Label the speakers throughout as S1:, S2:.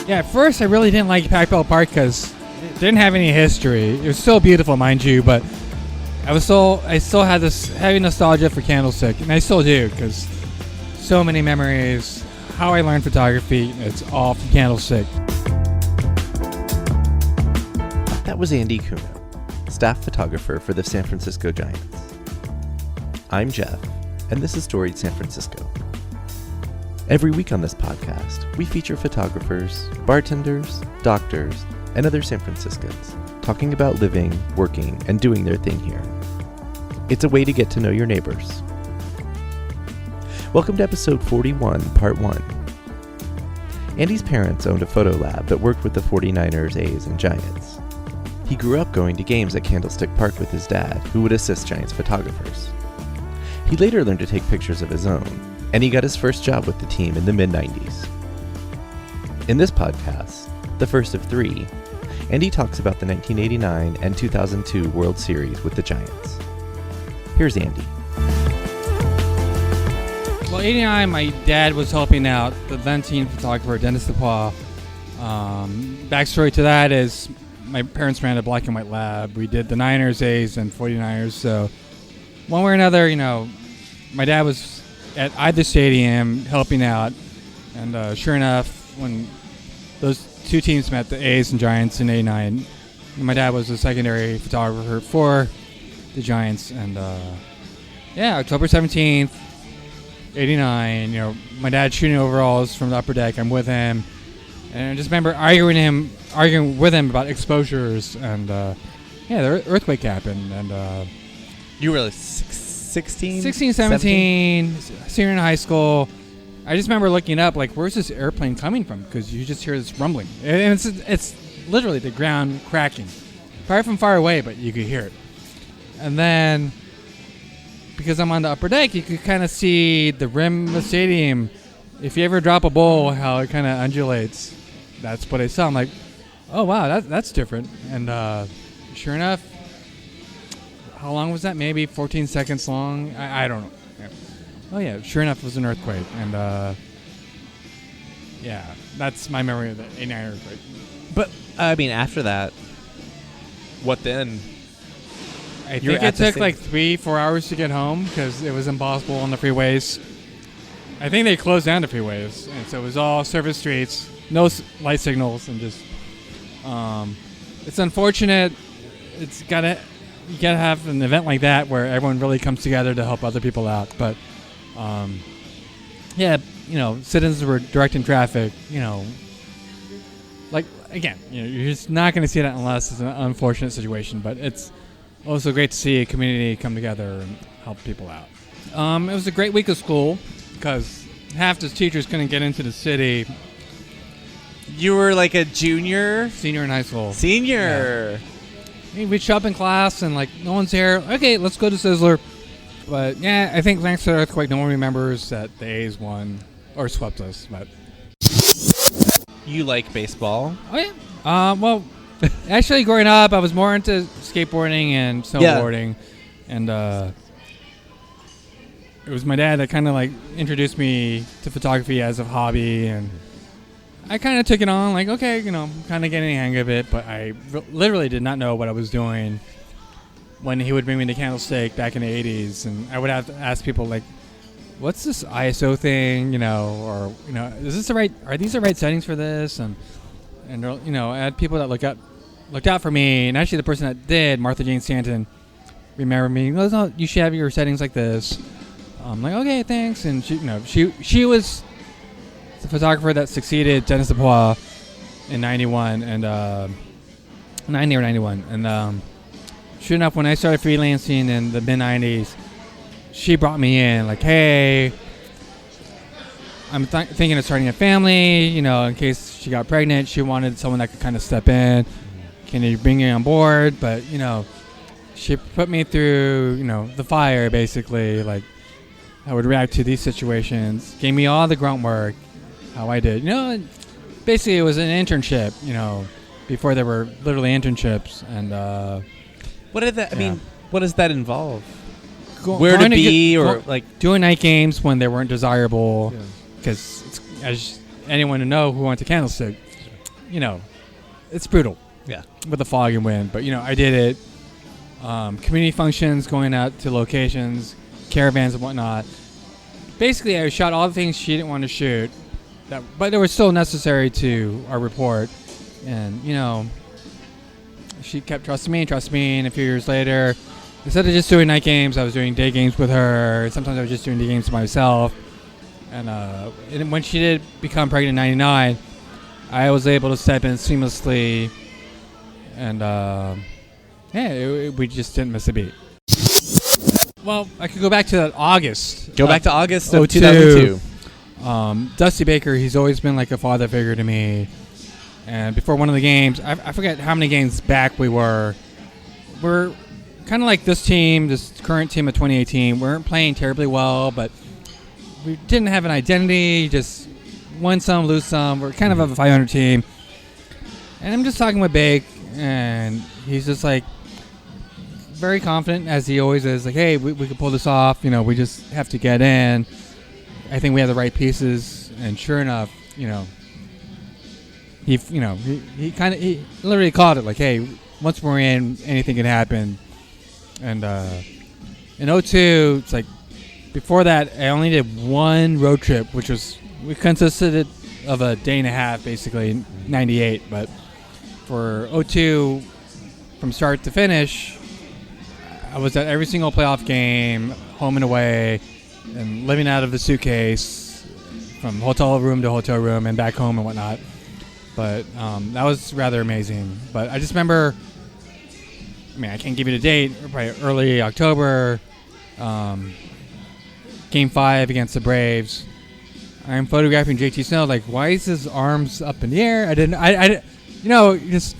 S1: Yeah, at first I really didn't like Pac Bell Park because it didn't have any history. It was so beautiful, mind you, but I still had this heavy nostalgia for Candlestick, and I still do because so many memories. How I learned photography, it's all from Candlestick.
S2: That was Andy Kuno, staff photographer for the San Francisco Giants. I'm Jeff, and this is Storied San Francisco. Every week on this podcast, we feature photographers, bartenders, doctors, and other San Franciscans talking about living, working, and doing their thing here. It's a way to get to know your neighbors. Welcome to episode 41, part 1. Andy's parents owned a photo lab that worked with the 49ers, A's, and Giants. He grew up going to games at Candlestick Park with his dad, who would assist Giants photographers. He later learned to take pictures of his own, and he got his first job with the team in the mid-90s. In this podcast, the first of 3, Andy talks about the 1989 and 2002 World Series with the Giants. Here's Andy.
S1: Well, 89, my dad was helping out the then teen photographer, Dennis DePaul. Backstory to that is my parents ran a black and white lab. We did the Niners, A's, and 49ers. So one way or another, my dad was at either stadium helping out. And sure enough, when those two teams met, the A's and Giants in 89, my dad was a secondary photographer for the Giants. And October 17th, 89, my dad's shooting overalls from the upper deck. I'm with him. And I just remember arguing with him about exposures. And, the earthquake happened. And
S2: You were like 16?
S1: 16, 17, senior in high school. I just remember looking up, like, where's this airplane coming from? Because you just hear this rumbling. And it's literally the ground cracking. Far from far away, but you could hear it. And then, because I'm on the upper deck, you could kind of see the rim of the stadium. If you ever drop a bowl, how it kind of undulates. That's what I saw. I'm like, oh, wow, that's different. And sure enough, how long was that? Maybe 14 seconds long? I don't know. Yeah. Oh, yeah, sure enough, it was an earthquake. And, that's my memory of the 89 earthquake.
S3: But, after that, what then?
S1: I think it took like 3-4 hours to get home because it was impossible on the freeways. I think they closed down the freeways, and so it was all surface streets, no light signals, and just. It's unfortunate. You gotta have an event like that where everyone really comes together to help other people out. But, citizens were directing traffic. Like again, you're just not going to see that unless it's an unfortunate situation. But it's also great to see a community come together and help people out. It was a great week of school because half the teachers couldn't get into the city.
S3: You were like a senior
S1: in high school.
S3: Senior.
S1: Yeah. We'd show up in class and like no one's here. Okay, let's go to Sizzler. But yeah, I think thanks to the earthquake, no one remembers that the A's won or swept us. But
S3: you like baseball?
S1: Oh yeah. Well, actually, growing up, I was more into skateboarding and snowboarding, and it was my dad that kind of like introduced me to photography as a hobby, and I kind of took it on, like, okay, kind of getting the hang of it, but I literally did not know what I was doing when he would bring me to Candlestick back in the 80s, and I would have to ask people, like, what's this ISO thing, or, is this are these the right settings for this? And I had people that looked out for me, and actually the person that did, Martha Jane Stanton, remembered me, no, you should have your settings like this. I'm like, okay, thanks, and she was the photographer that succeeded Dennis DePaul in 91 and 90 or 91, and sure enough, when I started freelancing in the mid 90s, she brought me in like, hey, I'm thinking of starting a family, in case she got pregnant. She wanted someone that could kind of step in. Can you bring me on board? But she put me through the fire, basically, like I would react to these situations, gave me all the grunt work, how I did. Basically it was an internship, before there were literally internships. And
S3: what did that? I mean, what does that involve?
S1: Where to be, or like doing night games when they weren't desirable, because as anyone to know who went to Candlestick, it's brutal.
S3: Yeah.
S1: With the fog and wind. But, I did it. Community functions, going out to locations, caravans and whatnot. Basically, I shot all the things she didn't want to shoot, but they were still necessary to our report. And, she kept trusting me. And a few years later, instead of just doing night games, I was doing day games with her. Sometimes I was just doing day games myself. And when she did become pregnant in 99, I was able to step in seamlessly. And, we just didn't miss a beat. Well, I could go back to that August.
S3: Go back to August of 2002.
S1: Dusty Baker, he's always been like a father figure to me. And before one of the games, I forget how many games back we were. We're kind of like this current team of 2018. We weren't playing terribly well, but we didn't have an identity. Just win some, lose some. We're kind of a 500 team. And I'm just talking with Bake, and he's just like very confident, as he always is. Like, hey, we can pull this off. We just have to get in. I think we have the right pieces. And sure enough, he literally called it like, hey, once we're in, anything can happen. And in 2002, it's like, before that, I only did one road trip, which we consisted of a day and a half, basically, 98. But for 2002, from start to finish, I was at every single playoff game, home and away, and living out of the suitcase from hotel room to hotel room and back home and whatnot. But that was rather amazing. But I just remember, I can't give you the date, probably early October, Game 5 against the Braves. I'm photographing JT Snow, like, why is his arms up in the air? I just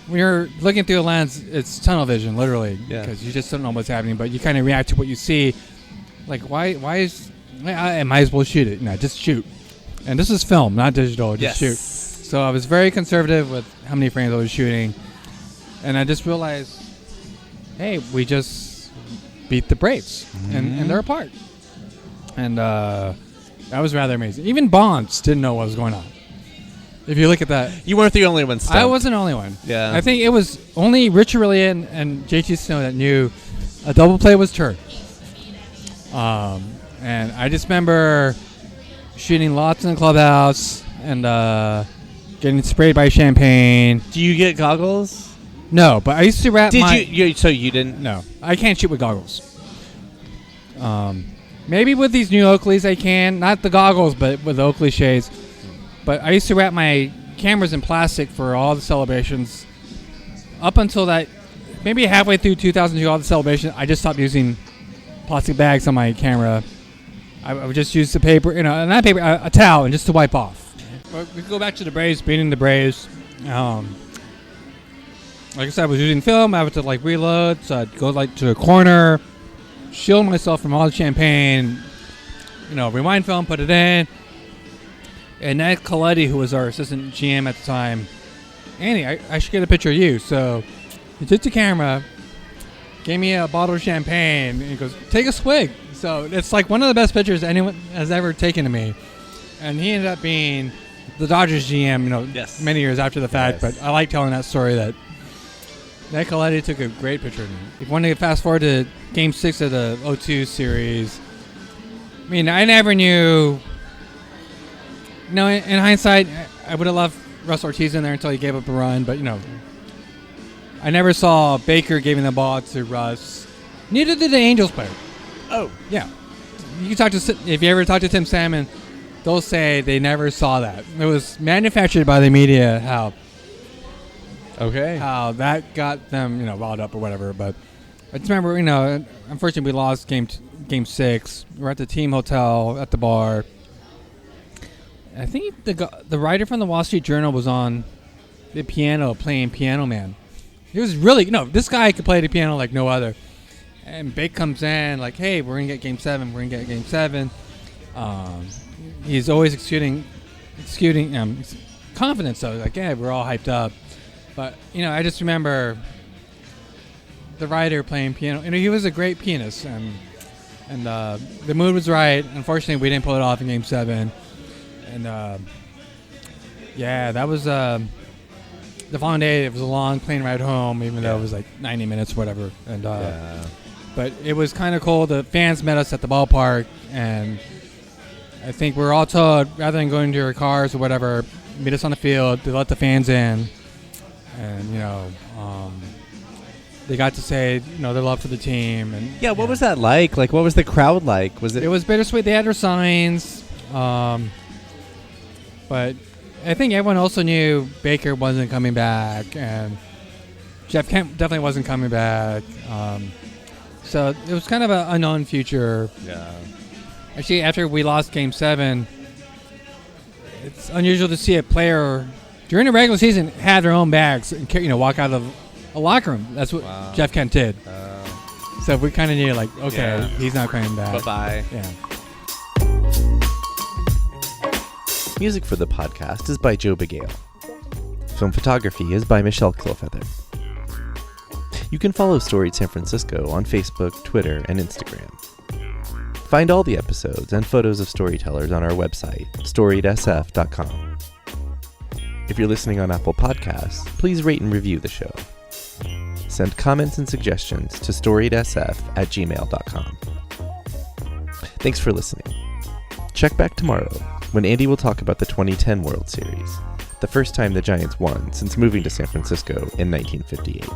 S1: when you're looking through a lens, it's tunnel vision, literally, because you just don't know what's happening, but you kind of react to what you see. Like, why is... I might as well shoot it. Just shoot. And this is film, not digital. Just shoot. So I was very conservative with how many frames I was shooting. And I just realized, hey, we just beat the Braves. Mm-hmm. And they're apart. And that was rather amazing. Even Bonds didn't know what was going on. If you look at that.
S3: You weren't the only one stumped.
S1: I wasn't the only one.
S3: Yeah.
S1: I think it was only Rich Aurelian and JT Snow that knew a double play was turned. And I just remember shooting lots in the clubhouse and getting sprayed by champagne.
S3: Do you get goggles?
S1: No, but I used to wrap
S3: So you didn't?
S1: No, I can't shoot with goggles. Maybe with these new Oakleys I can. Not the goggles, but with the Oakley shades. But I used to wrap my cameras in plastic for all the celebrations. Up until that, maybe halfway through 2002, all the celebrations, I just stopped using plastic bags on my camera. I would just use the paper, not paper, a towel, and just to wipe off. We could go back to the Braves, beating the Braves. Like I said, I was using film. I would to reload, so I'd go to the corner, shield myself from all the champagne. Rewind film, put it in. And Ned Coletti, who was our assistant GM at the time, Andy, I should get a picture of you. So he took the camera, gave me a bottle of champagne, and he goes, take a swig. So it's like one of the best pictures anyone has ever taken of me. And he ended up being the Dodgers GM, many years after the fact. Yes. But I like telling that story that Ned Coletti took a great picture of me. If you want to fast forward to Game 6 of the 2002 series, I never knew... in hindsight, I would have loved Russ Ortiz in there until he gave up a run. But, I never saw Baker giving the ball to Russ. Neither did the Angels player.
S3: Oh.
S1: Yeah. You can if you ever talk to Tim Salmon, they'll say they never saw that. It was manufactured by the media how that got them, riled up or whatever. But I just remember, unfortunately we lost game 6. We're at the team hotel at the bar. I think the writer from the Wall Street Journal was on the piano playing Piano Man. He was really, this guy could play the piano like no other. And Bake comes in like, hey, we're going to get Game 7. We're going to get Game 7. He's always exuding confidence, though. Like, yeah, we're all hyped up. But, I just remember the writer playing piano. He was a great pianist. And the mood was right. Unfortunately, we didn't pull it off in Game 7. And, that was the following day, it was a long plane ride home, even though it was like 90 minutes, whatever. And but it was kind of cool. The fans met us at the ballpark, and I think we were all told, rather than going to our cars or whatever, meet us on the field. They let the fans in, and they got to say their love for the team. And
S3: what was that like? Like, what was the crowd like? Was it?
S1: It was bittersweet. They had their signs, but I think everyone also knew Baker wasn't coming back, and Jeff Kent definitely wasn't coming back. So it was kind of an unknown future.
S3: Yeah.
S1: Actually, after we lost Game 7, it's unusual to see a player during the regular season have their own bags and walk out of a locker room. That's what Jeff Kent did. So we kind of knew, like, okay, he's not coming back.
S3: Bye-bye.
S1: Yeah.
S2: Music for the podcast is by Joe Begale. Film photography is by Michelle Kilfeather. You can follow Storied San Francisco on Facebook, Twitter, and Instagram. Find all the episodes and photos of storytellers on our website, storiedsf.com. If you're listening on Apple Podcasts, please rate and review the show. Send comments and suggestions to storiedsf@gmail.com. Thanks for listening. Check back tomorrow when Andy will talk about the 2010 World Series, the first time the Giants won since moving to San Francisco in 1958.